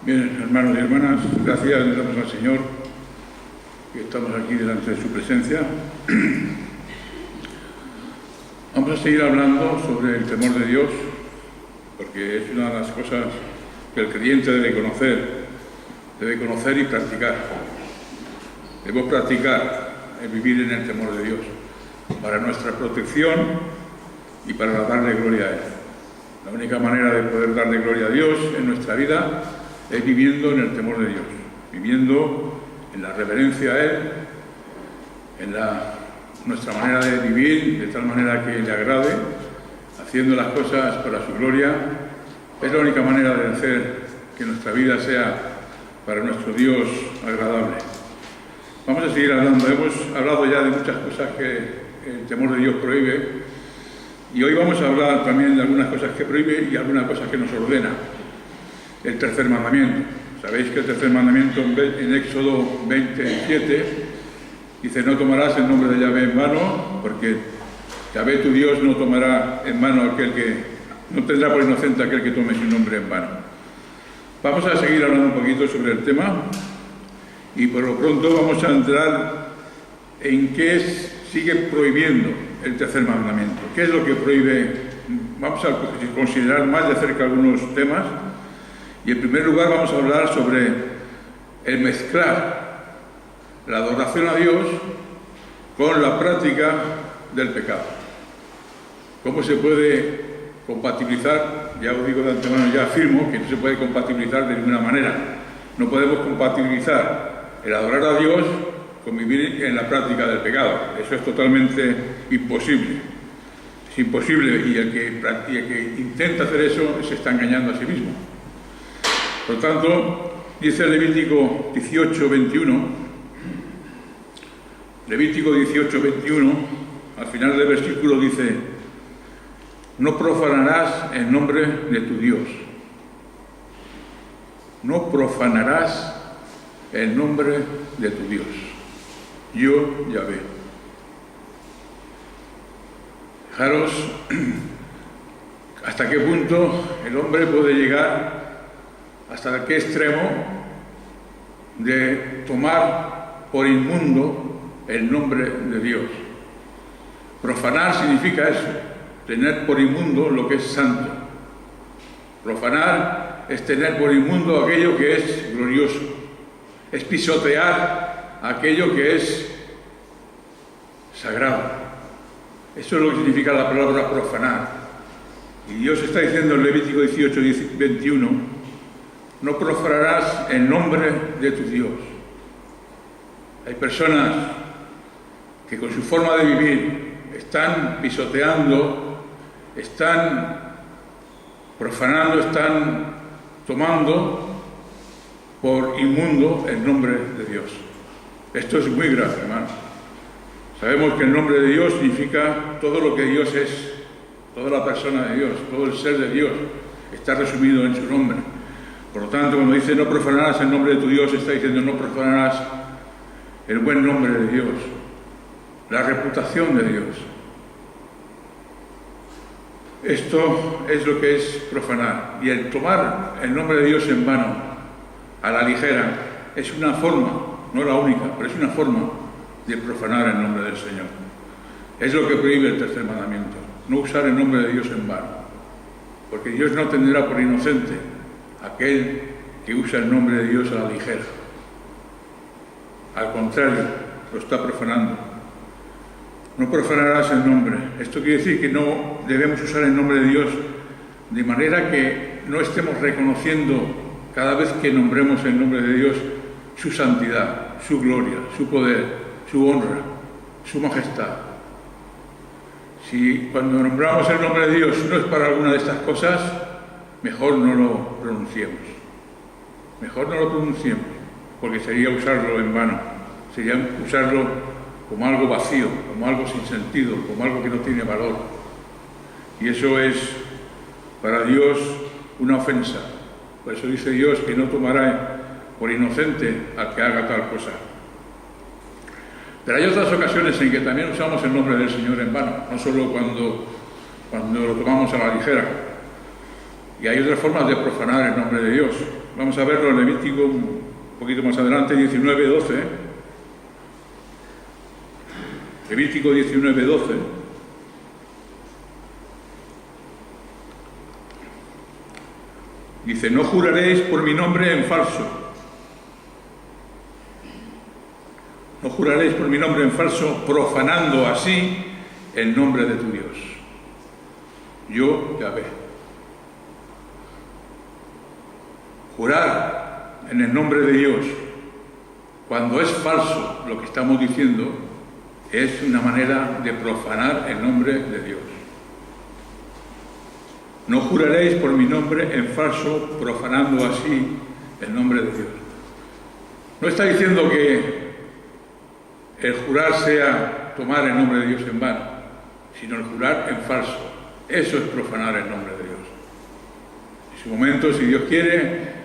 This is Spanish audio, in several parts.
Bien, hermanos y hermanas, gracias le damos al Señor que estamos aquí delante de su presencia. Vamos a seguir hablando sobre el temor de Dios, porque es una de las cosas que el creyente debe conocer y practicar. Debemos practicar el vivir en el temor de Dios, para nuestra protección y para darle gloria a Él. La única manera de poder darle gloria a Dios en nuestra vida es viviendo en el temor de Dios, viviendo en la reverencia a Él, en nuestra manera de vivir de tal manera que le agrade, haciendo las cosas para su gloria. Es la única manera de hacer que nuestra vida sea para nuestro Dios agradable. Vamos a seguir hablando. Hemos hablado ya de muchas cosas que el temor de Dios prohíbe, y hoy vamos a hablar también de algunas cosas que prohíbe y algunas cosas que nos ordena. El tercer mandamiento. Sabéis que el tercer mandamiento en Éxodo 27 dice: no tomarás el nombre de Yahvé en vano, porque Yahvé tu Dios no tomará en vano no tendrá por inocente aquel que tome su nombre en vano. Vamos a seguir hablando un poquito sobre el tema, y por lo pronto vamos a entrar en qué sigue prohibiendo el tercer mandamiento. ¿Qué es lo que prohíbe? Vamos a considerar más de cerca algunos temas. Y en primer lugar vamos a hablar sobre el mezclar la adoración a Dios con la práctica del pecado. ¿Cómo se puede compatibilizar? Ya os digo de antemano, ya afirmo que no se puede compatibilizar de ninguna manera. No podemos compatibilizar el adorar a Dios con vivir en la práctica del pecado. Eso es totalmente imposible. Es imposible, y el que intenta hacer eso se está engañando a sí mismo. Por lo tanto, dice Levítico 18:21, al final del versículo dice: no profanarás el nombre de tu Dios. No profanarás el nombre de tu Dios. Yo, Yahvé. Fijaros hasta qué punto el hombre puede llegar, hasta qué extremo de tomar por inmundo el nombre de Dios. Profanar significa eso, tener por inmundo lo que es santo. Profanar es tener por inmundo aquello que es glorioso, es pisotear aquello que es sagrado. Eso es lo que significa la palabra profanar. Y Dios está diciendo en Levítico 18:21: no profanarás el nombre de tu Dios. Hay personas que con su forma de vivir están pisoteando, están profanando, están tomando por inmundo el nombre de Dios. Esto es muy grave, hermano. Sabemos que el nombre de Dios significa todo lo que Dios es, toda la persona de Dios, todo el ser de Dios está resumido en su nombre. Por lo tanto, cuando dice no profanarás el nombre de tu Dios, está diciendo no profanarás el buen nombre de Dios, la reputación de Dios. Esto es lo que es profanar. Y el tomar el nombre de Dios en vano, a la ligera, es una forma, no la única, pero es una forma de profanar el nombre del Señor. Es lo que prohíbe el tercer mandamiento: no usar el nombre de Dios en vano, porque Dios no tendrá por inocente aquel que usa el nombre de Dios a la ligera. Al contrario, lo está profanando. No profanarás el nombre. Esto quiere decir que no debemos usar el nombre de Dios de manera que no estemos reconociendo cada vez que nombremos el nombre de Dios su santidad, su gloria, su poder, su honra, su majestad. Si cuando nombramos el nombre de Dios no es para alguna de estas cosas, mejor no lo pronunciemos. Mejor no lo pronunciemos, porque sería usarlo en vano. Sería usarlo como algo vacío, como algo sin sentido, como algo que no tiene valor. Y eso es para Dios una ofensa. Por eso dice Dios que no tomará por inocente al que haga tal cosa. Pero hay otras ocasiones en que también usamos el nombre del Señor en vano, no solo cuando lo tomamos a la ligera. Y hay otras formas de profanar el nombre de Dios. Vamos a verlo en Levítico un poquito más adelante, 19:12. Levítico 19:12. Dice: no juraréis por mi nombre en falso. No juraréis por mi nombre en falso, profanando así el nombre de tu Dios. Yo, Yahvé. Jurar en el nombre de Dios, cuando es falso lo que estamos diciendo, es una manera de profanar el nombre de Dios. No juraréis por mi nombre en falso, profanando así el nombre de Dios. No está diciendo que el jurar sea tomar el nombre de Dios en vano, sino el jurar en falso. Eso es profanar el nombre de Dios. En su momento, si Dios quiere,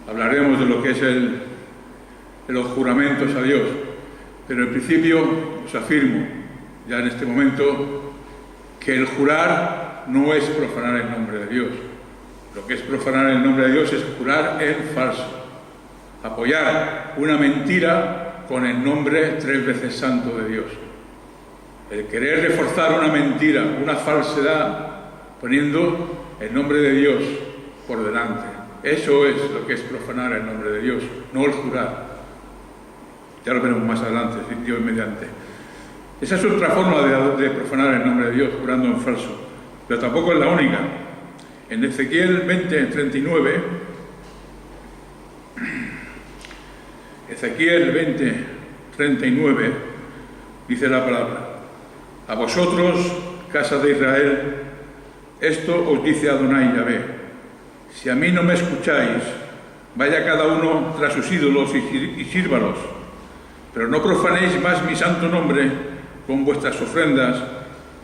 hablaremos de lo que es los juramentos a Dios. Pero en principio os afirmo, ya en este momento, que el jurar no es profanar el nombre de Dios. Lo que es profanar el nombre de Dios es jurar en falso. Apoyar una mentira con el nombre 3 veces santo de Dios. El querer reforzar una mentira, una falsedad, poniendo el nombre de Dios por delante. Eso es lo que es profanar el nombre de Dios, no el jurar. Ya lo veremos más adelante, Dios mediante. Esa es otra forma de profanar el nombre de Dios, jurando en falso. Pero tampoco es la única. En Ezequiel 20:39, Ezequiel 20:39, dice la palabra: a vosotros, casa de Israel, esto os dice Adonai Yahvé: si a mí no me escucháis, vaya cada uno tras sus ídolos y sírvalos, pero no profanéis más mi santo nombre con vuestras ofrendas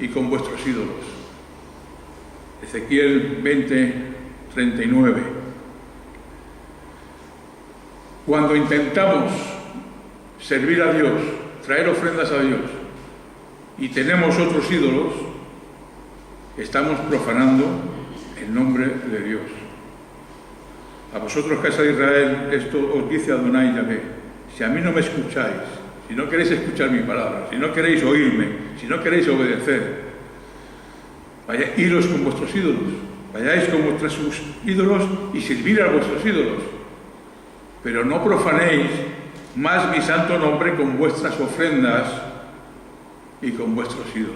y con vuestros ídolos. Ezequiel 20:39. Cuando intentamos servir a Dios, traer ofrendas a Dios, y tenemos otros ídolos, estamos profanando el nombre de Dios. A vosotros, casa de Israel, esto os dice Adonai Yahvé: si a mí no me escucháis, si no queréis escuchar mi palabra, si no queréis oírme, si no queréis obedecer, iros con vuestros ídolos, vayáis con vuestros ídolos y servir a vuestros ídolos, pero no profanéis más mi santo nombre con vuestras ofrendas y con vuestros ídolos.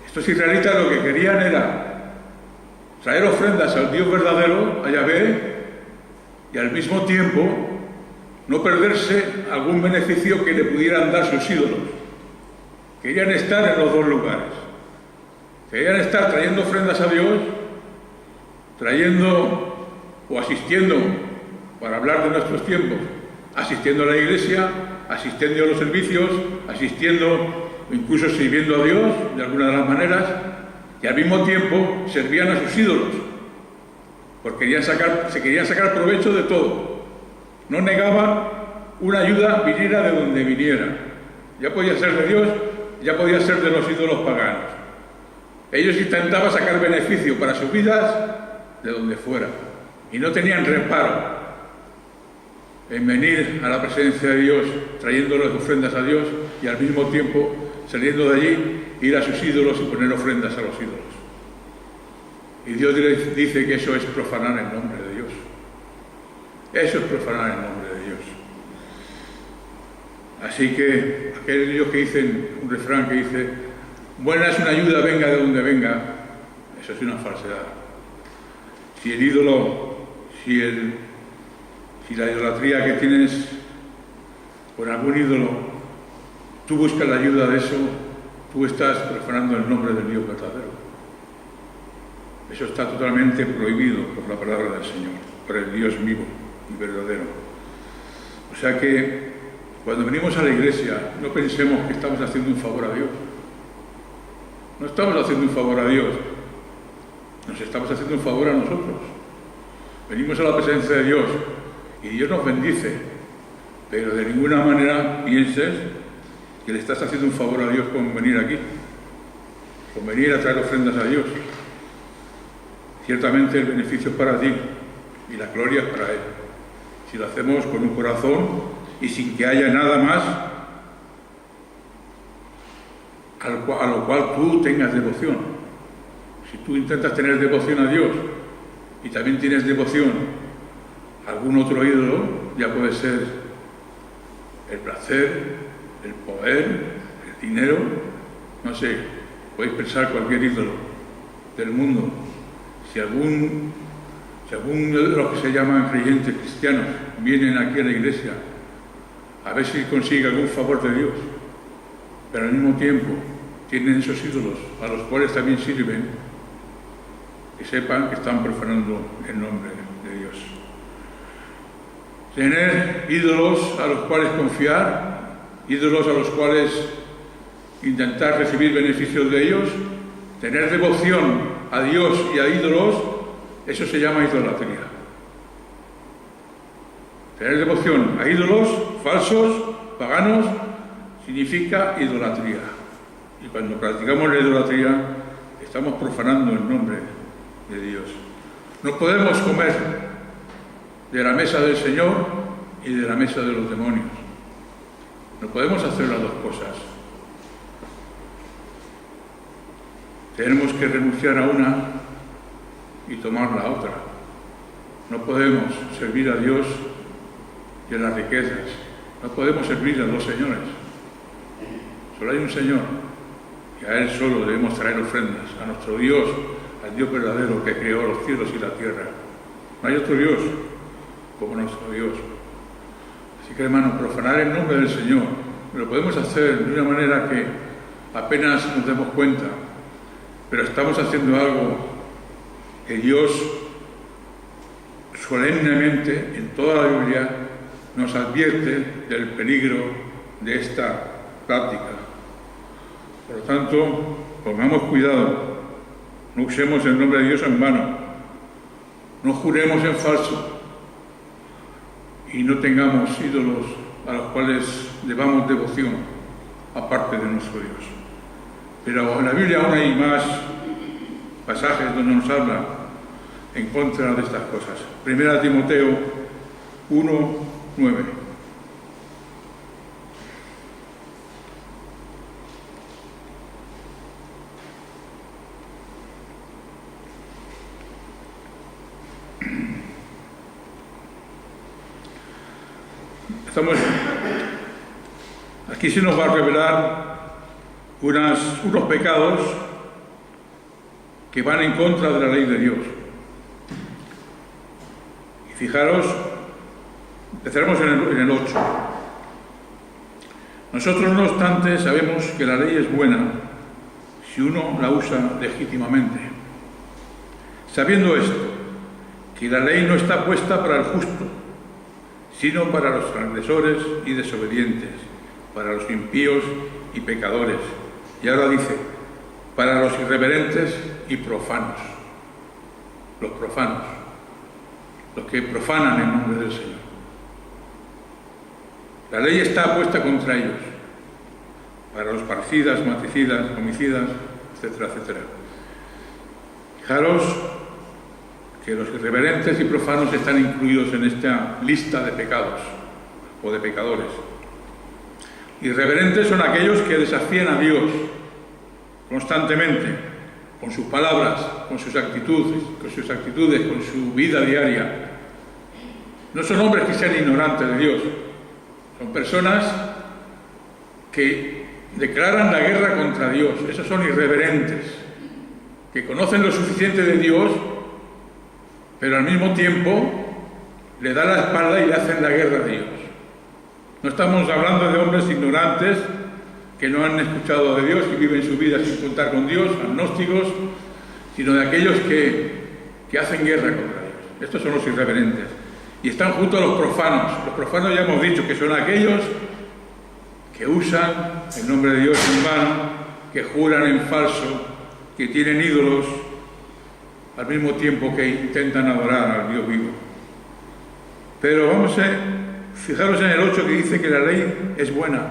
Estos israelitas lo que querían era traer ofrendas al Dios verdadero, a Yahvé, y al mismo tiempo no perderse algún beneficio que le pudieran dar sus ídolos. Querían estar en los dos lugares. Querían estar trayendo ofrendas a Dios, trayendo o asistiendo, para hablar de nuestros tiempos, asistiendo a la iglesia, asistiendo a los servicios, asistiendo, incluso sirviendo a Dios de alguna de las maneras, y al mismo tiempo servían a sus ídolos, porque se querían sacar provecho de todo. No negaban una ayuda, viniera de donde viniera. Ya podía ser de Dios, ya podía ser de los ídolos paganos. Ellos intentaban sacar beneficio para sus vidas de donde fuera, y no tenían reparo en venir a la presencia de Dios, trayendo las ofrendas a Dios, y al mismo tiempo, saliendo de allí, ir a sus ídolos y poner ofrendas a los ídolos. Y Dios dice que eso es profanar el nombre de Dios. Eso es profanar el nombre de Dios. Así que aquellos que dicen, un refrán que dice: buena es una ayuda, venga de donde venga, eso es una falsedad. Si el ídolo, si la idolatría que tienes con algún ídolo, tú buscas la ayuda de eso, tú estás profanando el nombre del Dios verdadero. Eso está totalmente prohibido por la palabra del Señor, por el Dios vivo y verdadero. O sea que cuando venimos a la iglesia, no pensemos que estamos haciendo un favor a Dios. No estamos haciendo un favor a Dios, nos estamos haciendo un favor a nosotros. Venimos a la presencia de Dios y Dios nos bendice, pero de ninguna manera pienses que le estás haciendo un favor a Dios con venir aquí, con venir a traer ofrendas a Dios. Ciertamente el beneficio es para ti, y la gloria es para Él. Si lo hacemos con un corazón y sin que haya nada más a lo cual tú tengas devoción. Si tú intentas tener devoción a Dios y también tienes devoción a algún otro ídolo, ya puede ser el placer, el poder, el dinero, no sé, podéis pensar cualquier ídolo del mundo. Si algún de los que se llaman creyentes cristianos vienen aquí a la iglesia a ver si consigue algún favor de Dios, pero al mismo tiempo tienen esos ídolos a los cuales también sirven, que sepan que están profanando el nombre de Dios. Tener ídolos a los cuales confiar, ídolos a los cuales intentar recibir beneficios de ellos, tener devoción a Dios y a ídolos, eso se llama idolatría. Tener devoción a ídolos falsos, paganos, significa idolatría. Y cuando practicamos la idolatría, estamos profanando el nombre de Dios. No podemos comer de la mesa del Señor y de la mesa de los demonios. No podemos hacer las dos cosas. Tenemos que renunciar a una y tomar la otra. No podemos servir a Dios y a las riquezas. No podemos servir a dos señores. Solo hay un Señor y a Él solo debemos traer ofrendas, a nuestro Dios, al Dios verdadero que creó los cielos y la tierra. No hay otro Dios como nuestro Dios. Así que, hermanos, profanar el nombre del Señor lo podemos hacer de una manera que apenas nos demos cuenta, pero estamos haciendo algo que Dios solemnemente en toda la Biblia nos advierte del peligro de esta práctica. Por lo tanto, pongamos cuidado, no usemos el nombre de Dios en vano, no juremos en falso y no tengamos ídolos a los cuales debamos devoción aparte de nuestro Dios. Pero en la Biblia aún hay más pasajes donde nos habla en contra de estas cosas. 1 Timoteo 1:9. Aquí se nos va a revelar unos pecados que van en contra de la ley de Dios. Y fijaros, empezaremos en el 8. Nosotros, no obstante, sabemos que la ley es buena si uno la usa legítimamente. Sabiendo esto, que la ley no está puesta para el justo, sino para los transgresores y desobedientes, para los impíos y pecadores. Y ahora dice, para los irreverentes y profanos. Los profanos, los que profanan el nombre del Señor. La ley está puesta contra ellos, para los parricidas, matricidas, homicidas, etcétera, etcétera. Fijaros que los irreverentes y profanos están incluidos en esta lista de pecados o de pecadores. Irreverentes son aquellos que desafían a Dios constantemente, con sus palabras, con sus actitudes, con su vida diaria. No son hombres que sean ignorantes de Dios, son personas que declaran la guerra contra Dios. Esos son irreverentes, que conocen lo suficiente de Dios, pero al mismo tiempo le dan la espalda y le hacen la guerra a Dios. No estamos hablando de hombres ignorantes que no han escuchado de Dios y viven su vida sin contar con Dios, agnósticos, sino de aquellos que hacen guerra contra Dios. Estos son los irreverentes. Y están junto a los profanos. Los profanos ya hemos dicho que son aquellos que usan el nombre de Dios en vano, que juran en falso, que tienen ídolos, al mismo tiempo que intentan adorar al Dios vivo. Pero vamos a fijaros en el 8 que dice que la ley es buena.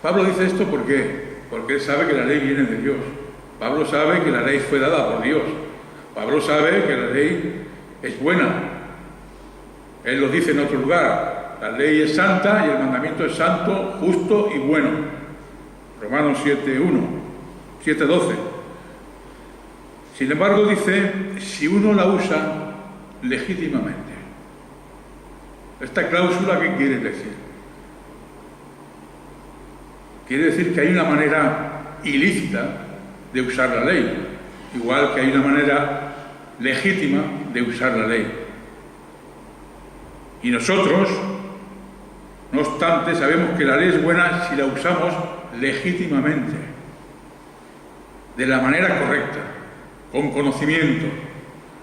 Pablo dice esto ¿por qué? Porque él sabe que la ley viene de Dios. Pablo sabe que la ley fue dada por Dios. Pablo sabe que la ley es buena. Él lo dice en otro lugar. La ley es santa y el mandamiento es santo, justo y bueno. Romanos 7:1, 7:12. Sin embargo, dice, si uno la usa legítimamente. ¿Esta cláusula qué quiere decir? Quiere decir que hay una manera ilícita de usar la ley, igual que hay una manera legítima de usar la ley. Y nosotros, no obstante, sabemos que la ley es buena si la usamos legítimamente, de la manera correcta, con conocimiento,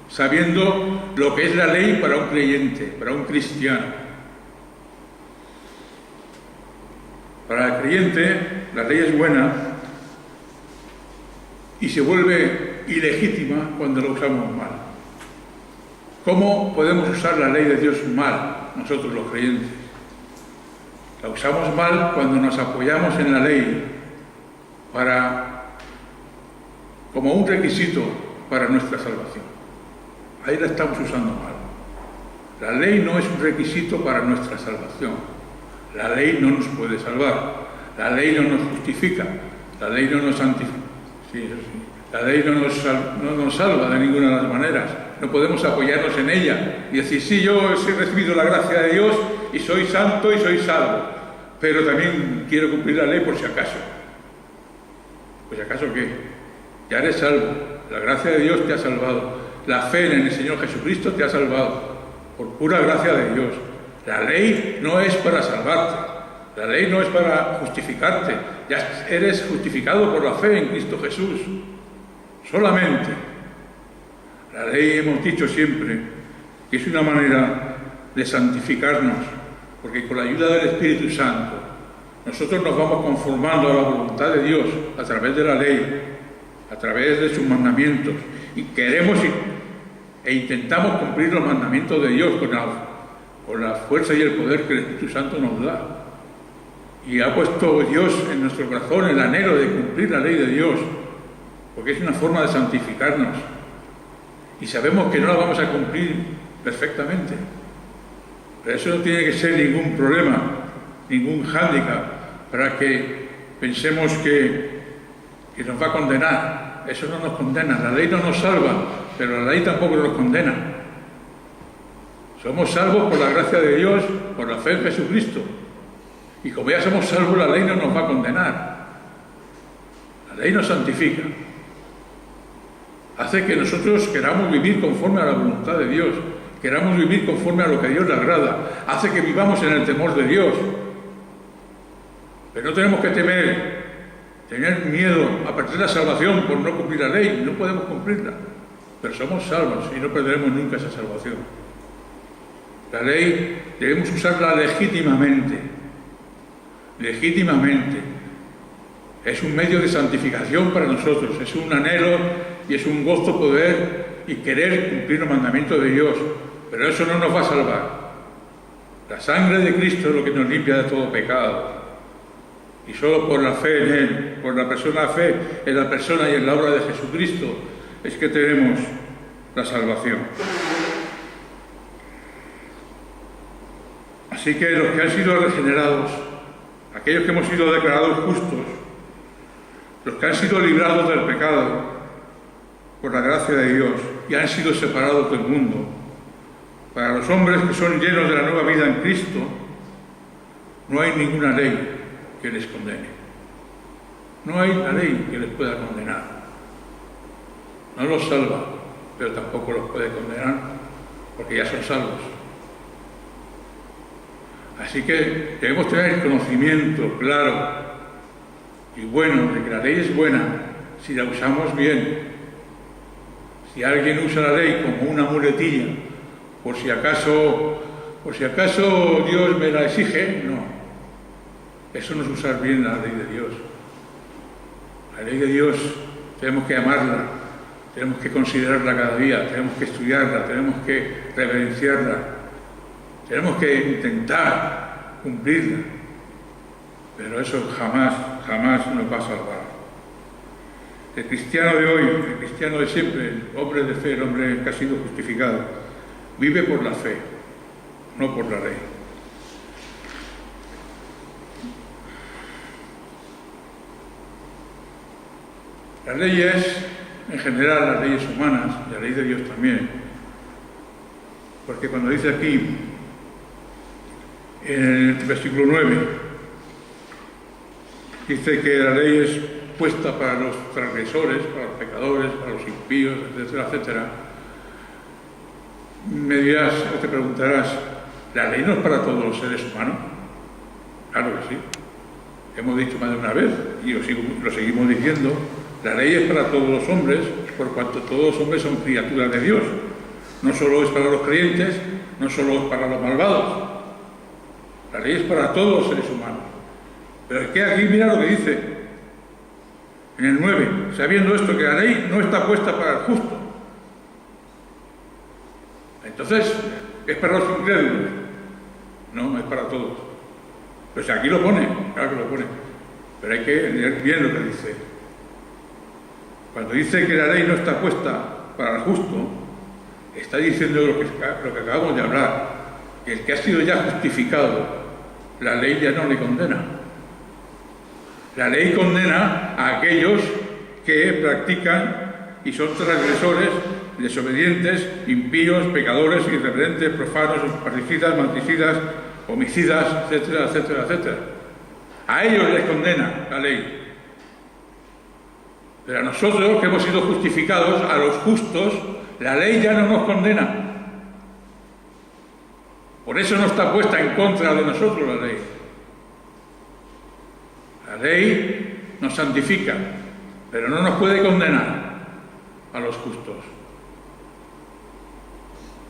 sabiendo lo que es la ley para un creyente, para un cristiano. Para el creyente, la ley es buena y se vuelve ilegítima cuando la usamos mal. ¿Cómo podemos usar la ley de Dios mal, nosotros los creyentes? La usamos mal cuando nos apoyamos en la ley como un requisito para nuestra salvación. Ahí la estamos usando mal. La ley no es un requisito para nuestra salvación. La ley no nos puede salvar. La ley no nos justifica. La ley no nos santifica. Sí, eso sí. La ley no nos salva de ninguna de las maneras. No podemos apoyarnos en ella y decir, sí, yo he recibido la gracia de Dios y soy santo y soy salvo, pero también quiero cumplir la ley por si acaso. ¿Por si acaso qué? Ya eres salvo. La gracia de Dios te ha salvado. La fe en el Señor Jesucristo te ha salvado. Por pura gracia de Dios. La ley no es para salvarte. La ley no es para justificarte. Ya eres justificado por la fe en Cristo Jesús. Solamente. La ley, hemos dicho siempre, que es una manera de santificarnos, porque con la ayuda del Espíritu Santo nosotros nos vamos conformando a la voluntad de Dios a través de la ley, a través de sus mandamientos, y queremos e intentamos cumplir los mandamientos de Dios con la fuerza y el poder que el Espíritu Santo nos da. Y ha puesto Dios en nuestro corazón el anhelo de cumplir la ley de Dios, porque es una forma de santificarnos. Y sabemos que no la vamos a cumplir perfectamente. Pero eso no tiene que ser ningún problema, ningún hándicap, para que pensemos que nos va a condenar. Eso no nos condena. La ley no nos salva, pero la ley tampoco nos condena. Somos salvos por la gracia de Dios, por la fe en Jesucristo. Y como ya somos salvos, la ley no nos va a condenar. La ley nos santifica. Hace que nosotros queramos vivir conforme a la voluntad de Dios, queramos vivir conforme a lo que a Dios le agrada, hace que vivamos en el temor de Dios. Pero no tenemos que tener miedo a perder la salvación por no cumplir la ley, no podemos cumplirla, pero somos salvos y no perderemos nunca esa salvación. La ley debemos usarla legítimamente, es un medio de santificación para nosotros, es un anhelo y es un gozo poder y querer cumplir los mandamientos de Dios, pero eso no nos va a salvar. La sangre de Cristo es lo que nos limpia de todo pecado, y solo por la fe en Él, por la persona de fe en la persona y en la obra de Jesucristo, es que tenemos la salvación. Así que los que han sido regenerados, aquellos que hemos sido declarados justos, los que han sido librados del pecado por la gracia de Dios y han sido separados del mundo, para los hombres que son llenos de la nueva vida en Cristo, no hay ninguna ley que les condene. No hay una ley que les pueda condenar. No los salva, pero tampoco los puede condenar, porque ya son salvos. Así que debemos tener conocimiento claro y bueno de que la ley es buena si la usamos bien. Si alguien usa la ley como una muletilla, por si acaso Dios me la exige, no. Eso no es usar bien la ley de Dios. La ley de Dios tenemos que amarla, tenemos que considerarla cada día, tenemos que estudiarla, tenemos que reverenciarla, tenemos que intentar cumplirla. Pero eso jamás nos va a salvar. El cristiano de hoy, el cristiano de siempre, el hombre de fe, el hombre que ha sido justificado, vive por la fe. no por la ley. Las leyes, en general las leyes humanas, y la ley de Dios también, porque cuando dice aquí, en el versículo 9, dice que la ley es puesta para los transgresores, para los pecadores, para los impíos, etcétera, etcétera. Me dirás o te preguntarás, ¿la ley no es para todos los seres humanos? Claro que sí. Hemos dicho más de una vez, y lo seguimos diciendo, la ley es para todos los hombres, por cuanto todos los hombres son criaturas de Dios. No solo es para los creyentes, no solo es para los malvados. La ley es para todos los seres humanos. Pero es que aquí mira lo que dice, en el 9, sabiendo esto, que la ley no está puesta para el justo. Entonces, ¿es para los incrédulos? No, es para todos. Pues aquí lo pone, claro que lo pone. Pero hay que leer bien lo que dice. Cuando dice que la ley no está puesta para el justo, está diciendo lo que acabamos de hablar, que el que ha sido ya justificado, la ley ya no le condena. La ley condena a aquellos que practican y son transgresores, desobedientes, impíos, pecadores, irreverentes, profanos, parricidas, matricidas, homicidas, etcétera, etcétera, etcétera. A ellos les condena la ley. Pero a nosotros, que hemos sido justificados, a los justos, la ley ya no nos condena. Por eso no está puesta en contra de nosotros la ley. La ley nos santifica, pero no nos puede condenar a los justos.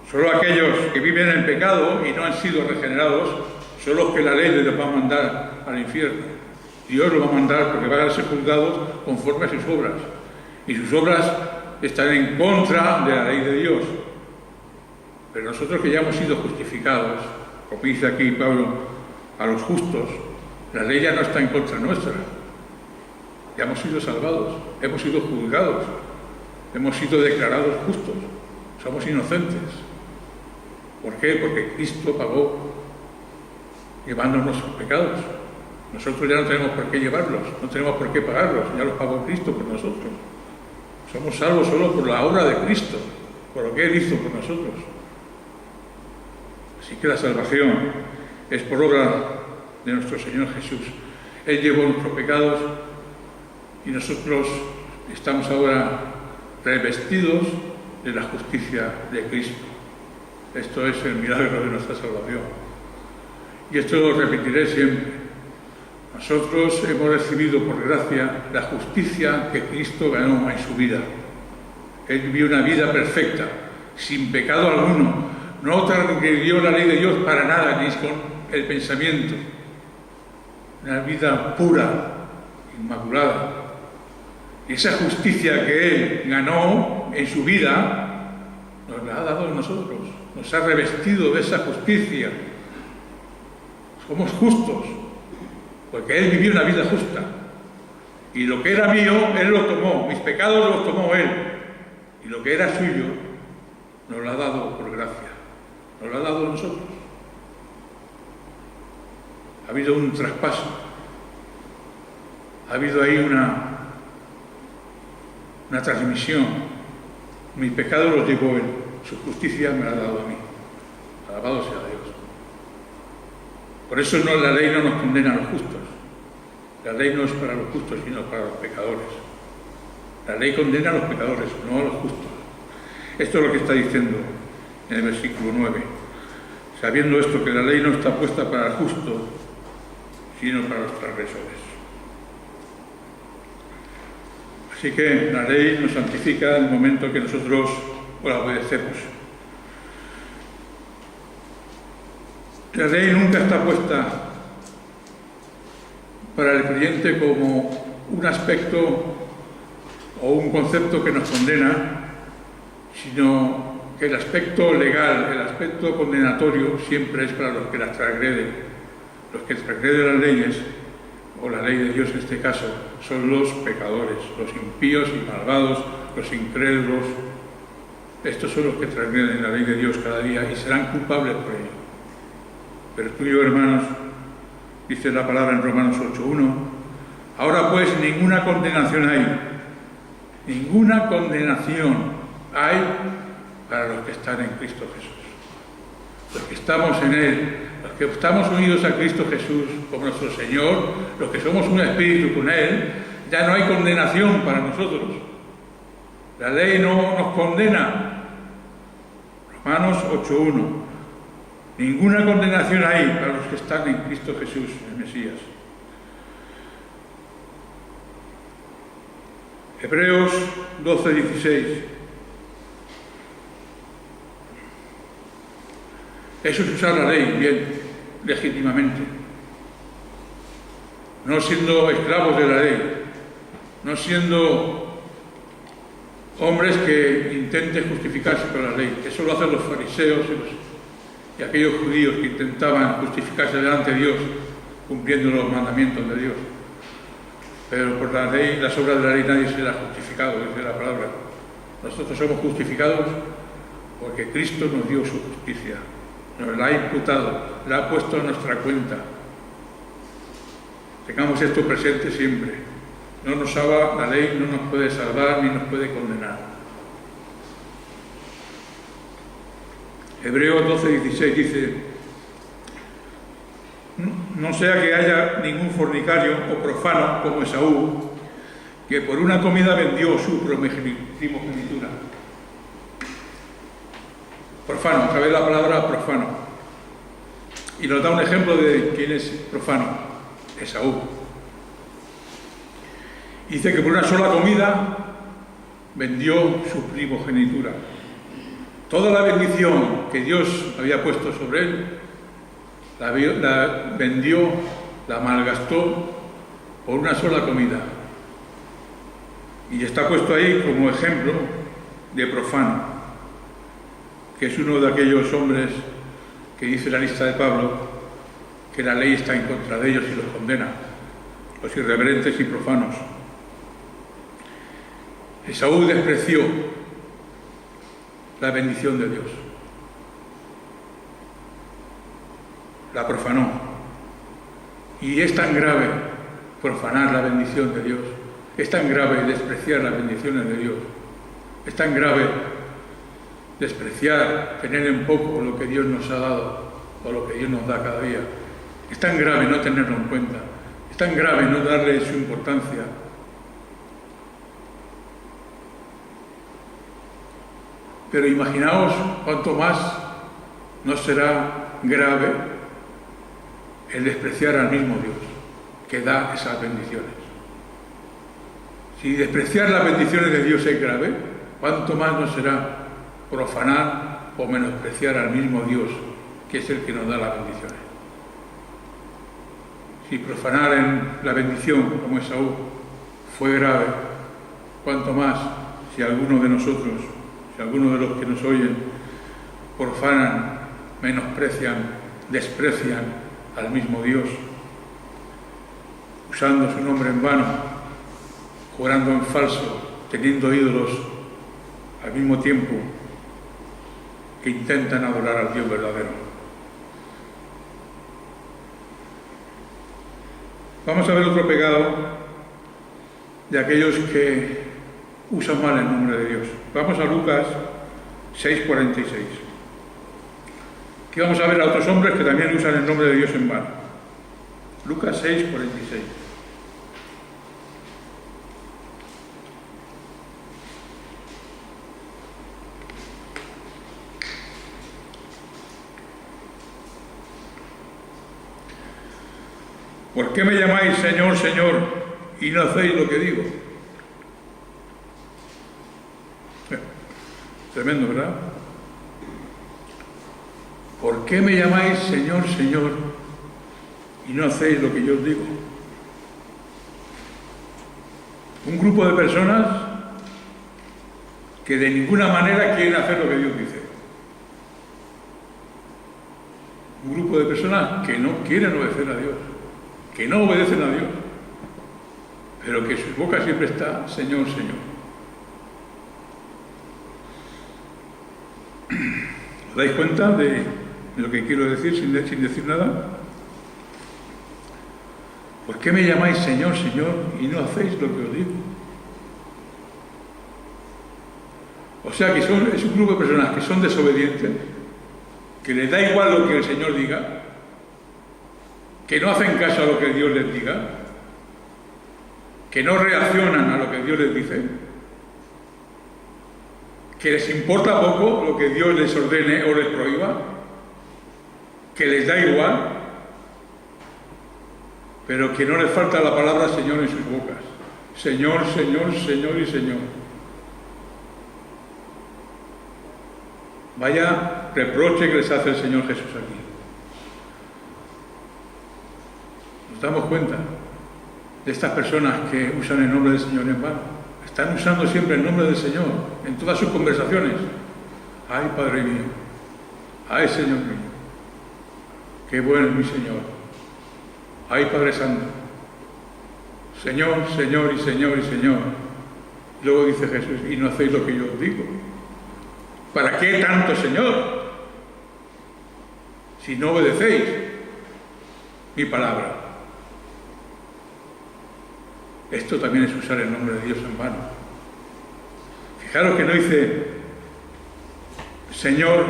Solo aquellos que viven en pecado y no han sido regenerados son los que la ley les va a mandar al infierno. Dios lo va a mandar porque van a ser juzgados conforme a sus obras. Y sus obras están en contra de la ley de Dios. Pero nosotros que ya hemos sido justificados, como dice aquí Pablo, a los justos, la ley ya no está en contra nuestra. Ya hemos sido salvados, hemos sido juzgados, hemos sido declarados justos, somos inocentes. ¿Por qué? Porque Cristo pagó llevándonos nuestros pecados. Nosotros ya no tenemos por qué llevarlos, no tenemos por qué pagarlos, ya los pagó Cristo por nosotros. Somos salvos solo por la obra de Cristo, por lo que Él hizo por nosotros. Así que la salvación es por obra de nuestro Señor Jesús. Él llevó nuestros pecados y nosotros estamos ahora revestidos de la justicia de Cristo. Esto es el milagro de nuestra salvación. Y esto lo repetiré siempre. Nosotros hemos recibido por gracia la justicia que Cristo ganó en su vida. Él vivió una vida perfecta, sin pecado alguno. No transgredió la ley de Dios para nada, ni con el pensamiento. Una vida pura, inmaculada. Y esa justicia que Él ganó en su vida, nos la ha dado a nosotros. Nos ha revestido de esa justicia. Somos justos. Porque Él vivió una vida justa. Y lo que era mío, Él lo tomó. Mis pecados los tomó Él. Y lo que era suyo, nos lo ha dado por gracia. Nos lo ha dado a nosotros. Ha habido un traspaso. Ha habido ahí una transmisión. Mis pecados los llevó Él. Su justicia me la ha dado a mí. Alabado sea Dios. Por eso la ley no nos condena a los justos. La ley no es para los justos, sino para los pecadores. La ley condena a los pecadores, no a los justos. Esto es lo que está diciendo en el versículo 9. Sabiendo esto, que la ley no está puesta para el justo, sino para los transgresores. Así que la ley nos santifica en el momento que nosotros la obedecemos. La ley nunca está puesta para el creyente como un aspecto o un concepto que nos condena, sino que el aspecto legal, el aspecto condenatorio siempre es para los que las transgreden. Los que transgreden las leyes, o la ley de Dios en este caso, son los pecadores, los impíos y malvados, los incrédulos. Estos son los que transgreden la ley de Dios cada día y serán culpables por ello. pero tú y yo, hermanos, dice la palabra en Romanos 8:1, ahora pues ninguna condenación hay para los que están en Cristo Jesús. Los que estamos en Él, los que estamos unidos a Cristo Jesús como nuestro Señor, los que somos un espíritu con Él, ya no hay condenación para nosotros. La ley no nos condena. Romanos 8:1. Ninguna condenación hay para los que están en Cristo Jesús, el Mesías. Hebreos 12:16. Eso es usar la ley bien, legítimamente. No siendo esclavos de la ley, no siendo hombres que intenten justificarse con la ley. Eso lo hacen los fariseos y aquellos judíos que intentaban justificarse delante de Dios cumpliendo los mandamientos de Dios. Pero por la ley, las obras de la ley nadie será justificado, dice la palabra. Nosotros somos justificados porque Cristo nos dio su justicia, nos la ha imputado, la ha puesto en nuestra cuenta. Tengamos esto presente siempre. La ley no nos puede salvar ni nos puede condenar. Hebreos 12:16 dice: no sea que haya ningún fornicario o profano como Esaú, que por una comida vendió su primogenitura. Profano, otra vez la palabra profano. Y nos da un ejemplo de quién es profano: Esaú. Dice que por una sola comida vendió su primogenitura. Toda la bendición que Dios había puesto sobre él, la vendió, la malgastó por una sola comida. Y está puesto ahí como ejemplo de profano, que es uno de aquellos hombres que dice la lista de Pablo que la ley está en contra de ellos y los condena, los irreverentes y profanos. Esaú despreció la bendición de Dios, la profanó. Y es tan grave profanar la bendición de Dios, es tan grave despreciar las bendiciones de Dios, es tan grave despreciar, tener en poco lo que Dios nos ha dado o lo que Dios nos da cada día. Es tan grave no tenerlo en cuenta, es tan grave no darle su importancia. Pero imaginaos cuánto más no será grave el despreciar al mismo Dios que da esas bendiciones. Si despreciar las bendiciones de Dios es grave, cuánto más no será profanar o menospreciar al mismo Dios que es el que nos da las bendiciones. Si profanar en la bendición como Esaú fue grave, cuánto más si alguno de nosotros, si alguno de los que nos oyen profanan, menosprecian, desprecian al mismo Dios, usando su nombre en vano, jurando en falso, teniendo ídolos al mismo tiempo que intentan adorar al Dios verdadero. Vamos a ver otro pecado de aquellos que usan mal el nombre de Dios. Vamos a Lucas 6:46. Aquí vamos a ver a otros hombres que también usan el nombre de Dios en vano. Lucas 6:46. ¿Por qué me llamáis Señor, Señor, y no hacéis lo que digo? Tremendo, ¿verdad? ¿Por qué me llamáis Señor, Señor, y no hacéis lo que yo os digo? Un grupo de personas que de ninguna manera quieren hacer lo que Dios dice. Un grupo de personas que no quieren obedecer a Dios, que no obedecen a Dios, pero que en su boca siempre está Señor, Señor. ¿Os dais cuenta de lo que quiero decir sin decir nada? ¿Por qué me llamáis Señor, Señor y no hacéis lo que os digo? O sea que es un grupo de personas que son desobedientes, que les da igual lo que el Señor diga, que no hacen caso a lo que Dios les diga, que no reaccionan a lo que Dios les dice, que les importa poco lo que Dios les ordene o les prohíba, que les da igual, pero que no les falta la palabra Señor en sus bocas. Señor, Señor, Señor y Señor. Vaya reproche que les hace el Señor Jesús aquí. Nos damos cuenta de estas personas que usan el nombre del Señor en vano. Están usando siempre el nombre del Señor en todas sus conversaciones. Ay, Padre mío. Ay, Señor mío. Qué bueno es mi Señor. Ay, Padre Santo. Señor, Señor y Señor y Señor. Luego dice Jesús, y no hacéis lo que yo os digo. ¿Para qué tanto, Señor? Si no obedecéis mi palabra. Esto también es usar el nombre de Dios en vano. Fijaros que no dice Señor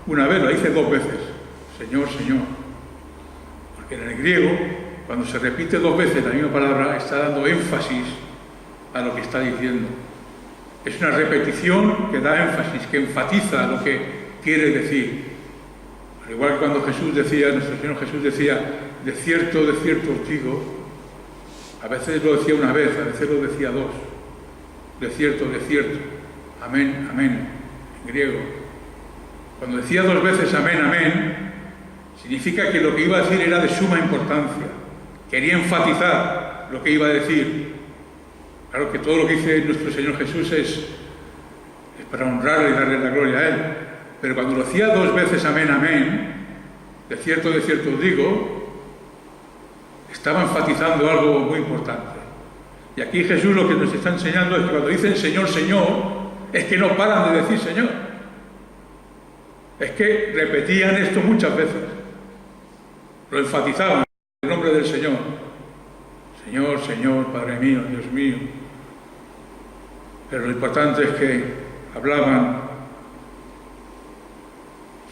una vez, lo dice dos veces. Señor, Señor. Porque en el griego, cuando se repite dos veces la misma palabra, está dando énfasis a lo que está diciendo. Es una repetición que da énfasis, que enfatiza lo que quiere decir. Al igual que cuando Jesús decía, nuestro Señor Jesús decía, de cierto os digo, a veces lo decía una vez, a veces lo decía dos. De cierto, amén, amén, en griego. Cuando decía dos veces amén, amén, significa que lo que iba a decir era de suma importancia. Quería enfatizar lo que iba a decir. Claro que todo lo que dice nuestro Señor Jesús es para honrarle y darle la gloria a Él. Pero cuando lo hacía dos veces amén, amén, de cierto os digo, estaba enfatizando algo muy importante. Y aquí Jesús lo que nos está enseñando es que cuando dicen Señor, Señor, es que no paran de decir Señor. Es que repetían esto muchas veces. Lo enfatizaban, el nombre del Señor. Señor, Señor, Padre mío, Dios mío. Pero lo importante es que hablaban,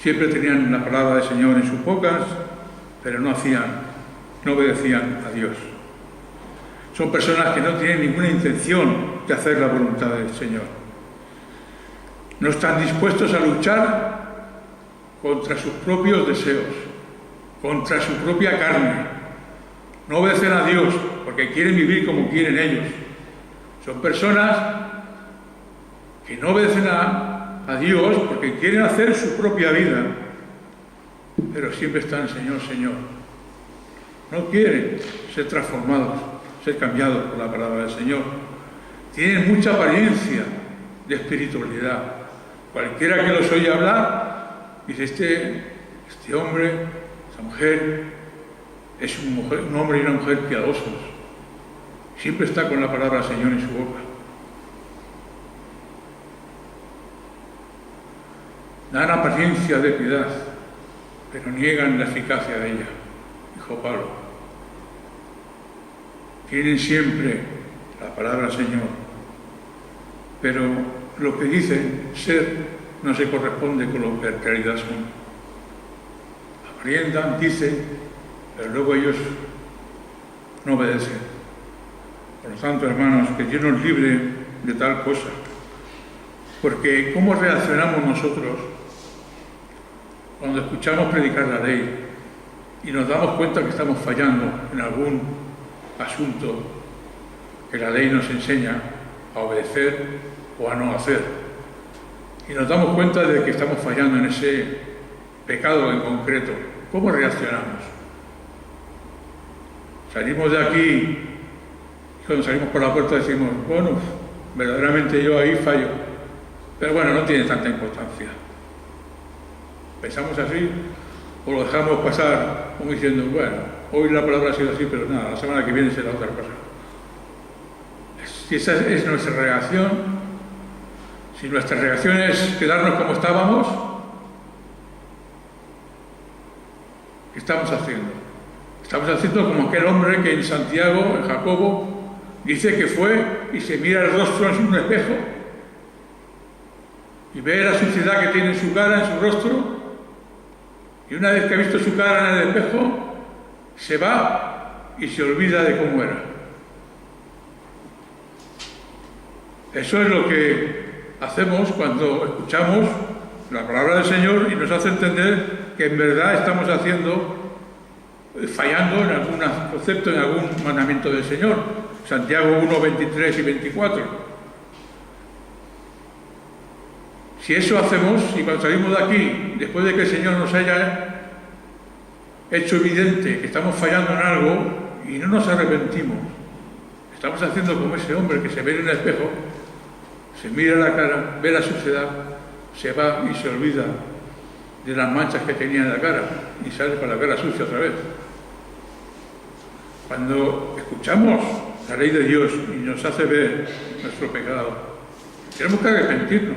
siempre tenían la palabra del Señor en sus bocas, pero no obedecían a Dios. Son personas que no tienen ninguna intención de hacer la voluntad del Señor. No están dispuestos a luchar contra sus propios deseos, contra su propia carne. No obedecen a Dios porque quieren vivir como quieren ellos. Son personas que no obedecen a Dios porque quieren hacer su propia vida, pero siempre están Señor, Señor. No quieren ser transformados, ser cambiados por la palabra del Señor. Tienen mucha apariencia de espiritualidad. Cualquiera que los oye hablar, dice, este hombre, esta mujer, es un hombre y una mujer piadosos. Siempre está con la palabra Señor en su boca. Dan apariencia de piedad, pero niegan la eficacia de ella, dijo Pablo. Tienen siempre la palabra Señor, pero lo que dicen ser no se corresponde con lo que en realidad son. Aparentan, dicen, pero luego ellos no obedecen. Por lo tanto, hermanos, que Dios nos libre de tal cosa. Porque ¿cómo reaccionamos nosotros cuando escuchamos predicar la ley y nos damos cuenta que estamos fallando en algún asunto que la ley nos enseña a obedecer o a no hacer? Y nos damos cuenta de que estamos fallando en ese pecado en concreto. ¿Cómo reaccionamos? Salimos de aquí y cuando salimos por la puerta decimos, bueno, verdaderamente yo ahí fallo, pero bueno, no tiene tanta importancia. ¿Pensamos así? ¿O lo dejamos pasar como diciendo, bueno, hoy la palabra ha sido así, pero nada, la semana que viene será otra cosa? Si esa es nuestra reacción, si nuestra reacción es quedarnos como estábamos, ¿Qué estamos haciendo? Estamos haciendo como aquel hombre que en Santiago, en Jacobo, dice que fue y se mira el rostro en un espejo y ve la suciedad que tiene en su cara, en su rostro, y una vez que ha visto su cara en el espejo, se va y se olvida de cómo era. Eso es lo que hacemos cuando escuchamos la palabra del Señor y nos hace entender que en verdad estamos fallando en algún concepto, en algún mandamiento del Señor. Santiago 1, 23 y 24. Si eso hacemos, y cuando salimos de aquí, después de que el Señor nos haya hecho evidente que estamos fallando en algo y no nos arrepentimos, estamos haciendo como ese hombre que se ve en el espejo, se mira la cara, ve la suciedad, se va y se olvida de las manchas que tenía en la cara y sale con la cara sucia otra vez. Cuando escuchamos la ley de Dios y nos hace ver nuestro pecado, tenemos que arrepentirnos.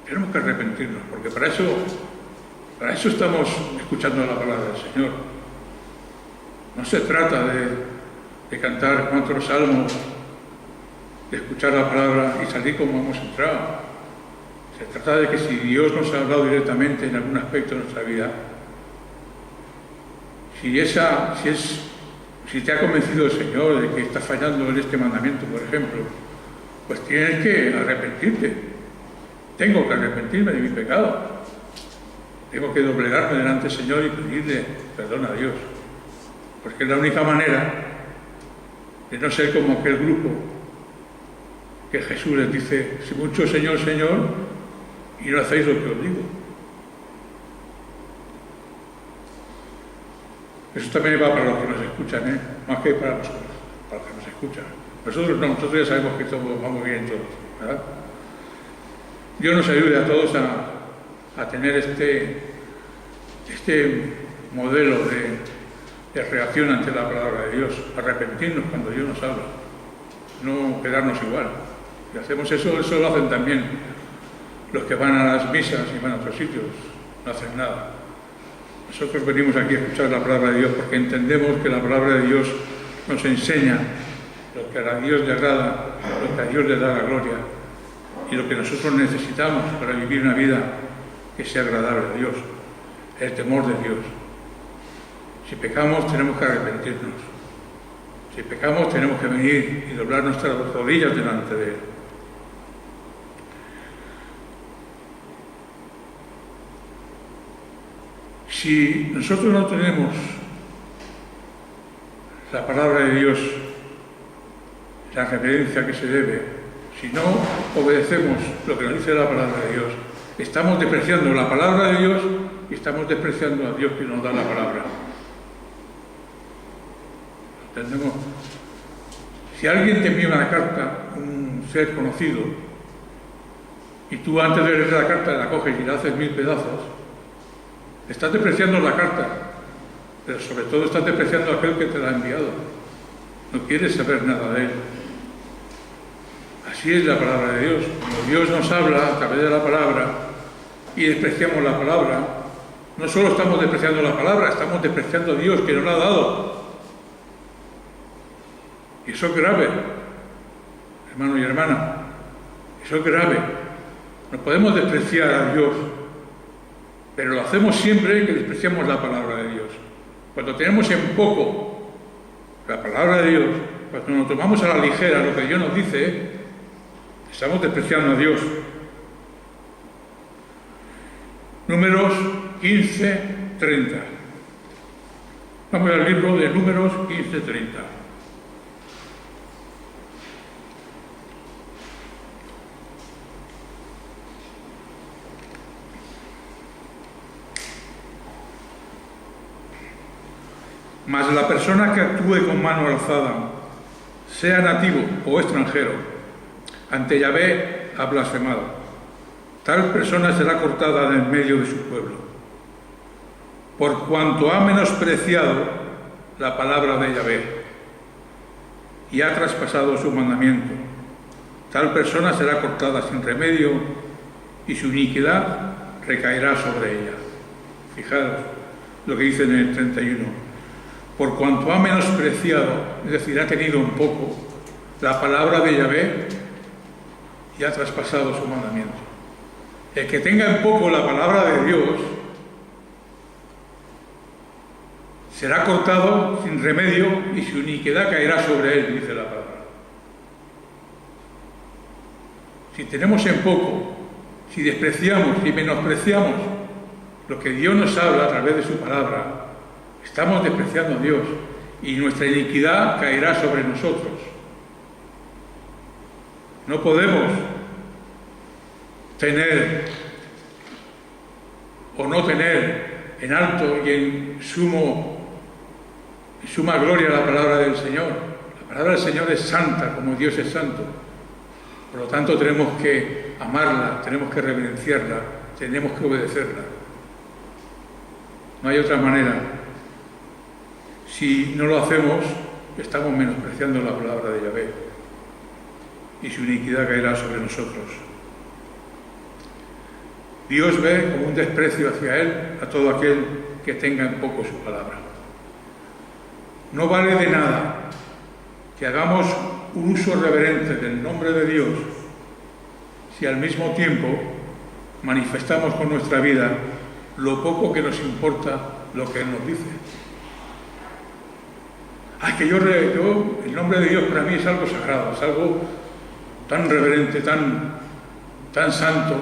Tenemos que arrepentirnos, porque para eso estamos escuchando la palabra del Señor. No se trata de cantar 4 salmos, de escuchar la palabra y salir como hemos entrado. Se trata de que si Dios nos ha hablado directamente en algún aspecto de nuestra vida, si te ha convencido el Señor de que estás fallando en este mandamiento, por ejemplo, pues tienes que arrepentirte. Tengo que arrepentirme de mi pecado. Tengo que doblegarme delante del Señor y pedirle perdón a Dios. Porque es la única manera de no ser como aquel grupo que Jesús les dice: si mucho Señor, Señor, y no hacéis lo que os digo. Eso también va para los que nos escuchan, más que para nosotros, para los que nos escuchan. Nosotros no, nosotros ya sabemos que todo va muy bien todos, ¿verdad? Dios nos ayude a todos a tener este modelo de reacción ante la palabra de Dios, arrepentirnos cuando Dios nos habla, no quedarnos igual. Si hacemos eso lo hacen también los que van a las misas y van a otros sitios, no hacen nada. Nosotros venimos aquí a escuchar la palabra de Dios porque entendemos que la palabra de Dios nos enseña lo que a Dios le agrada, lo que a Dios le da la gloria y lo que nosotros necesitamos para vivir una vida que sea agradable a Dios, el temor de Dios. Si pecamos tenemos que arrepentirnos. Si pecamos tenemos que venir y doblar nuestras rodillas delante de Él. Si nosotros no tenemos la palabra de Dios, la reverencia que se debe, si no obedecemos lo que nos dice la palabra de Dios, estamos despreciando la palabra de Dios y estamos despreciando a Dios que nos da la palabra. ¿Entendemos? Si alguien te envía una carta, un ser conocido, y tú antes de leer la carta la coges y la haces 1000 pedazos, estás despreciando la carta, pero sobre todo estás despreciando a aquel que te la ha enviado. No quieres saber nada de él. Así es la palabra de Dios. Cuando Dios nos habla a través de la palabra y despreciamos la palabra, no solo estamos despreciando la palabra, estamos despreciando a Dios que nos la ha dado. Y eso es grave, hermano y hermana. Eso es grave. No podemos despreciar a Dios, pero lo hacemos siempre que despreciamos la palabra de Dios. Cuando tenemos en poco la palabra de Dios, cuando nos tomamos a la ligera lo que Dios nos dice, estamos despreciando a Dios. Números 15, 30. Vamos al libro de Números 15, 30. Mas la persona que actúe con mano alzada, sea nativo o extranjero, ante Yahvé ha blasfemado. Tal persona será cortada de en medio de su pueblo, por cuanto ha menospreciado la palabra de Yahvé y ha traspasado su mandamiento. Tal persona será cortada sin remedio y su iniquidad recaerá sobre ella. Fijaros, lo que dice en el 31. Por cuanto ha menospreciado, es decir, ha tenido un poco, la palabra de Yahvé y ha traspasado su mandamiento. El que tenga en poco la palabra de Dios será cortado sin remedio y su iniquidad caerá sobre él, dice la palabra. Si tenemos en poco, si despreciamos y menospreciamos lo que Dios nos habla a través de su palabra, estamos despreciando a Dios y nuestra iniquidad caerá sobre nosotros. No podemos tener o no tener en alto y en suma gloria la palabra del Señor. La palabra del Señor es santa, como Dios es santo. Por lo tanto, tenemos que amarla, tenemos que reverenciarla, tenemos que obedecerla. No hay otra manera. Si no lo hacemos, estamos menospreciando la palabra de Yahvé y su iniquidad caerá sobre nosotros. Dios ve como un desprecio hacia él a todo aquel que tenga en poco su palabra. No vale de nada que hagamos un uso reverente del nombre de Dios si al mismo tiempo manifestamos con nuestra vida lo poco que nos importa lo que Él nos dice. Ay, que el nombre de Dios para mí es algo sagrado, es algo tan reverente, tan santo.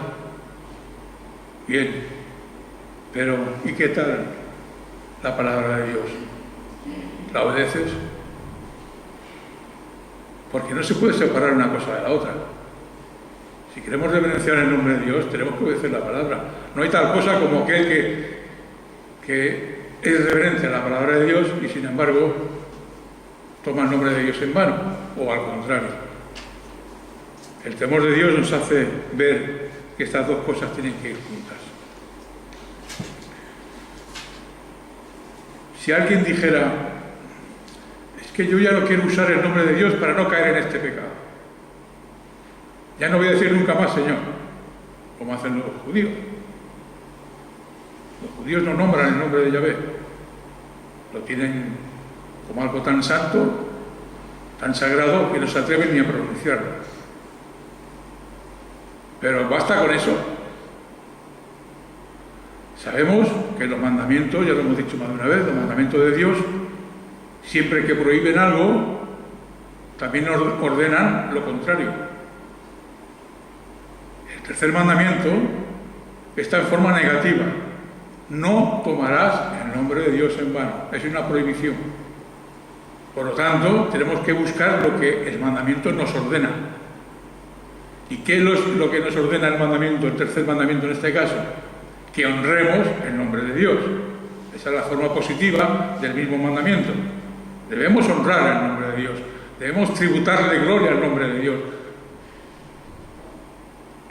Bien, pero ¿y qué tal la palabra de Dios? ¿La obedeces? Porque no se puede separar una cosa de la otra. Si queremos reverenciar el nombre de Dios, tenemos que obedecer la palabra. No hay tal cosa como aquel que es reverente a la palabra de Dios y sin embargo toma el nombre de Dios en vano, o al contrario. El temor de Dios nos hace ver que estas dos cosas tienen que ir juntas. Si alguien dijera, es que yo ya no quiero usar el nombre de Dios para no caer en este pecado. Ya no voy a decir nunca más Señor, como hacen los judíos. Los judíos no nombran el nombre de Yahvé. Lo tienen como algo tan santo, tan sagrado, que no se atreven ni a pronunciarlo. Pero basta con eso. Sabemos que los mandamientos, ya lo hemos dicho más de una vez, los mandamientos de Dios, siempre que prohíben algo, también ordenan lo contrario. El tercer mandamiento está en forma negativa. No tomarás el nombre de Dios en vano. Es una prohibición. Por lo tanto, tenemos que buscar lo que el mandamiento nos ordena. ¿Y qué es lo que nos ordena el mandamiento, el tercer mandamiento en este caso? Que honremos el nombre de Dios. Esa es la forma positiva del mismo mandamiento. Debemos honrar el nombre de Dios. Debemos tributarle gloria al nombre de Dios.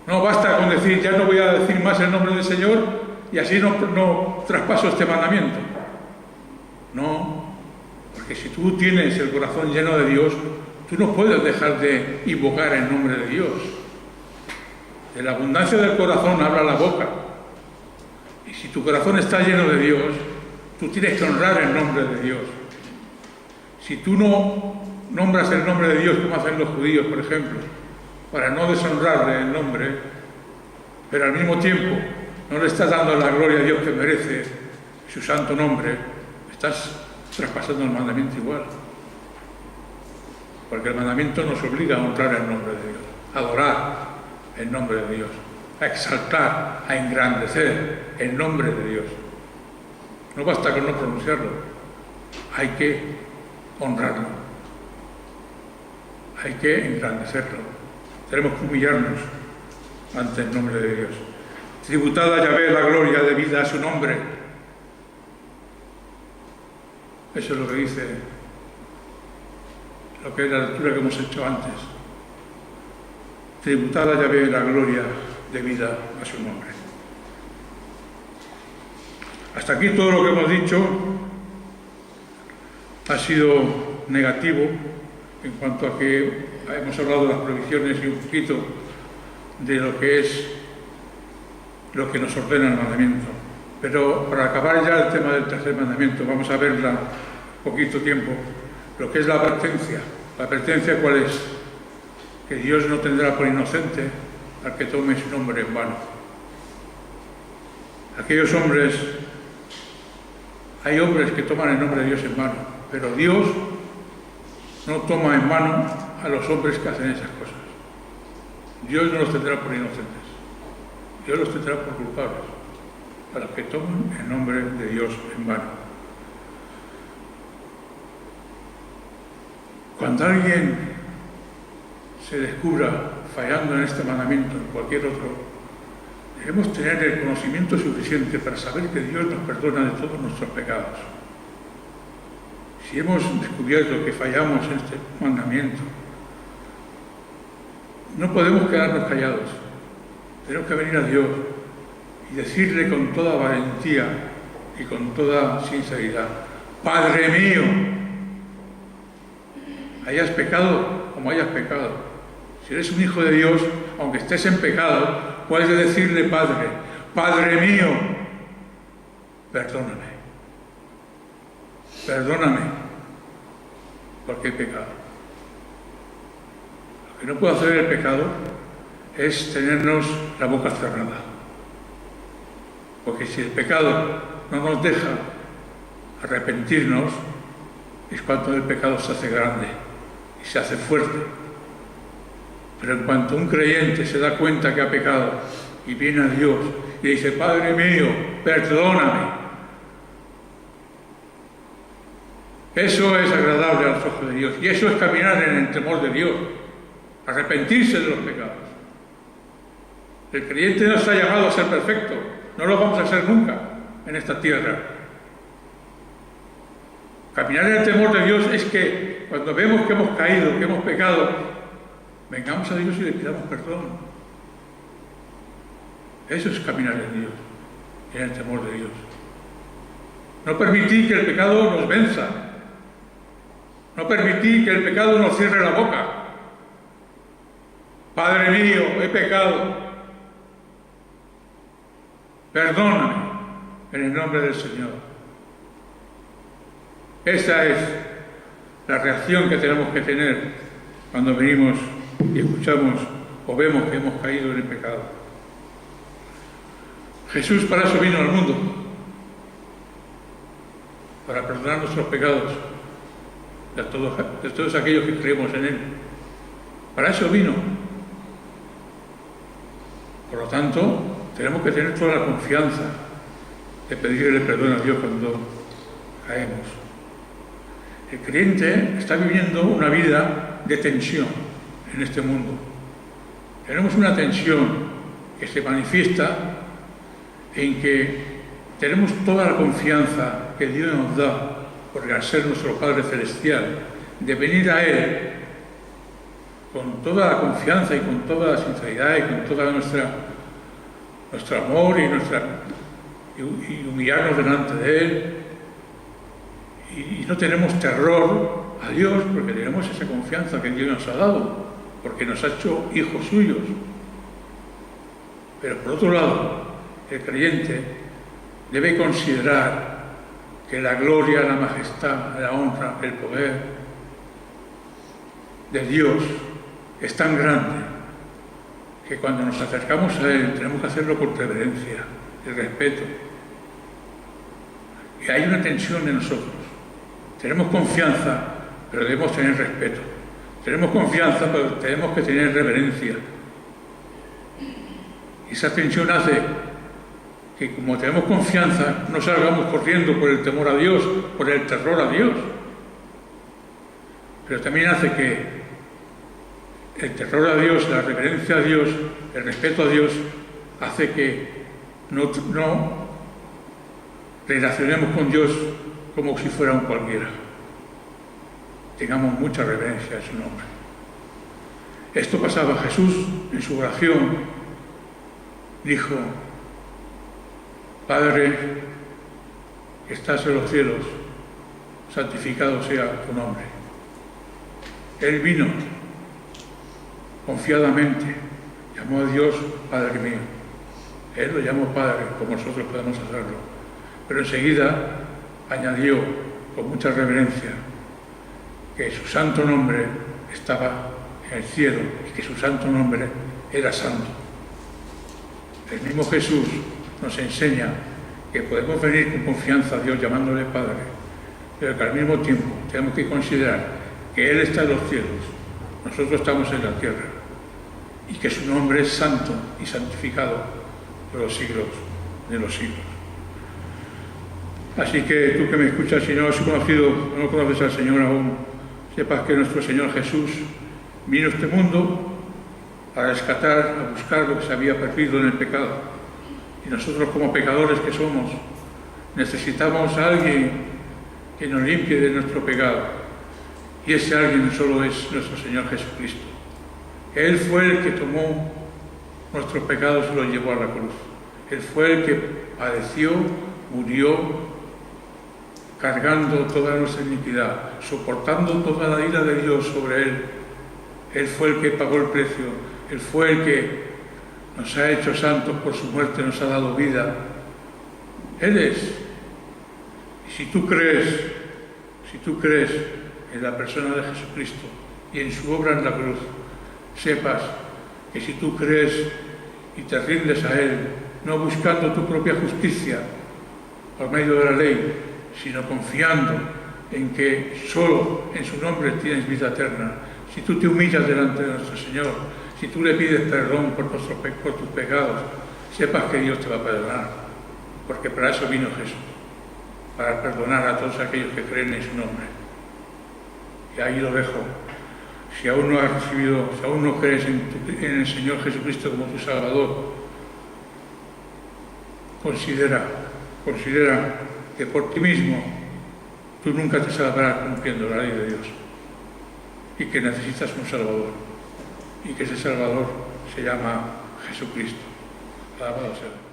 No basta con decir, ya no voy a decir más el nombre del Señor y así no traspaso este mandamiento. No, porque si tú tienes el corazón lleno de Dios, tú no puedes dejar de invocar el nombre de Dios. De la abundancia del corazón habla la boca. Y si tu corazón está lleno de Dios, tú tienes que honrar el nombre de Dios. Si tú no nombras el nombre de Dios como hacen los judíos, por ejemplo, para no deshonrarle el nombre, pero al mismo tiempo no le estás dando la gloria a Dios que merece su santo nombre, estás traspasando el mandamiento igual. Porque el mandamiento nos obliga a honrar el nombre de Dios, a adorar el nombre de Dios, a exaltar, a engrandecer el nombre de Dios. No basta con no pronunciarlo, hay que honrarlo, hay que engrandecerlo. Tenemos que humillarnos ante el nombre de Dios. Tributad a Yahvé la gloria debida a su nombre. Eso es lo que dice, lo que es la lectura que hemos hecho antes. Tributad a Yahvé la gloria debida a su nombre. Hasta aquí todo lo que hemos dicho ha sido negativo en cuanto a que hemos hablado de las prohibiciones y un poquito de lo que es lo que nos ordena el mandamiento. Pero para acabar ya el tema del tercer mandamiento, vamos a verla poquito tiempo, lo que es la advertencia. ¿La advertencia cuál es? Que Dios no tendrá por inocente al que tome su nombre en vano. Aquellos hombres, hay hombres que toman el nombre de Dios en vano, pero Dios no toma en vano a los hombres que hacen esas cosas. Dios no los tendrá por inocentes, Dios los tendrá por culpables, a los que toman el nombre de Dios en vano. Cuando alguien se descubra fallando en este mandamiento, en cualquier otro, debemos tener el conocimiento suficiente para saber que Dios nos perdona de todos nuestros pecados. Si hemos descubierto que fallamos en este mandamiento, no podemos quedarnos callados. Tenemos que venir a Dios y decirle con toda valentía y con toda sinceridad: Padre mío, hayas pecado como hayas pecado. Si eres un hijo de Dios, aunque estés en pecado, puedes decirle: Padre mío, perdóname. Perdóname, porque he pecado. Lo que no puede hacer el pecado es tenernos la boca cerrada. Porque si el pecado no nos deja arrepentirnos, es cuando el pecado se hace grande y se hace fuerte. Pero en cuanto un creyente se da cuenta que ha pecado y viene a Dios y dice: Padre mío, perdóname, eso es agradable a los ojos de Dios, y eso es caminar en el temor de Dios, arrepentirse de los pecados. El creyente no está llamado a ser perfecto, no lo vamos a ser nunca en esta tierra. Caminar en el temor de Dios es que cuando vemos que hemos caído, que hemos pecado, vengamos a Dios y le pidamos perdón. Eso es caminar en Dios, en el temor de Dios. No permitir que el pecado nos venza. No permitir que el pecado nos cierre la boca. Padre mío, he pecado. Perdóname en el nombre del Señor. Esa es la reacción que tenemos que tener cuando venimos y escuchamos o vemos que hemos caído en el pecado. Jesús para eso vino al mundo, para perdonar nuestros pecados de todos aquellos que creemos en Él. Para eso vino. Por lo tanto, tenemos que tener toda la confianza de pedirle perdón a Dios cuando caemos. El creyente está viviendo una vida de tensión en este mundo. Tenemos una tensión que se manifiesta en que tenemos toda la confianza que Dios nos da, porque al ser nuestro Padre Celestial, de venir a Él con toda la confianza y con toda la sinceridad y con toda nuestro amor y humillarnos delante de Él. Y no tenemos terror a Dios porque tenemos esa confianza que Dios nos ha dado, porque nos ha hecho hijos suyos. Pero por otro lado, el creyente debe considerar que la gloria, la majestad, la honra, el poder de Dios es tan grande que cuando nos acercamos a Él tenemos que hacerlo con reverencia y respeto. Y hay una tensión en nosotros. Tenemos confianza, pero debemos tener respeto. Tenemos confianza, pero tenemos que tener reverencia. Y esa tensión hace que, como tenemos confianza, no salgamos corriendo por el temor a Dios, por el terror a Dios. Pero también hace que el terror a Dios, la reverencia a Dios, el respeto a Dios, hace que no relacionemos con Dios como si fuera un cualquiera. Tengamos mucha reverencia a su nombre. Esto pasaba a Jesús en su oración. Dijo: Padre, que estás en los cielos, santificado sea tu nombre. Él vino confiadamente, llamó a Dios Padre mío. Él lo llamó Padre, como nosotros podemos hacerlo. Pero enseguida añadió, con mucha reverencia, que su santo nombre estaba en el cielo y que su santo nombre era santo. El mismo Jesús nos enseña que podemos venir con confianza a Dios llamándole Padre, pero que al mismo tiempo tenemos que considerar que Él está en los cielos, nosotros estamos en la tierra, y que su nombre es santo y santificado por los siglos de los siglos. Así que tú que me escuchas, si no has conocido, no conoces al Señor aún, sepas que nuestro Señor Jesús vino a este mundo a rescatar, a buscar lo que se había perdido en el pecado. Y nosotros, como pecadores que somos, necesitamos a alguien que nos limpie de nuestro pecado. Y ese alguien solo es nuestro Señor Jesucristo. Él fue el que tomó nuestros pecados y los llevó a la cruz. Él fue el que padeció, murió, cargando toda nuestra iniquidad, soportando toda la ira de Dios sobre Él. Él fue el que pagó el precio. Él fue el que nos ha hecho santos, por su muerte nos ha dado vida. Él es. Y si tú crees en la persona de Jesucristo y en su obra en la cruz, sepas que si tú crees y te rindes a Él, no buscando tu propia justicia por medio de la ley, sino confiando en que solo en su nombre tienes vida eterna, si tú te humillas delante de nuestro Señor, si tú le pides perdón por tus pecados, sepas que Dios te va a perdonar, porque para eso vino Jesús, para perdonar a todos aquellos que creen en su nombre. Y ahí lo dejo. Si aún no has recibido, si aún no crees en el Señor Jesucristo como tu Salvador, considera que por ti mismo tú nunca te salvarás cumpliendo la ley de Dios y que necesitas un Salvador y que ese Salvador se llama Jesucristo. Alabado sea.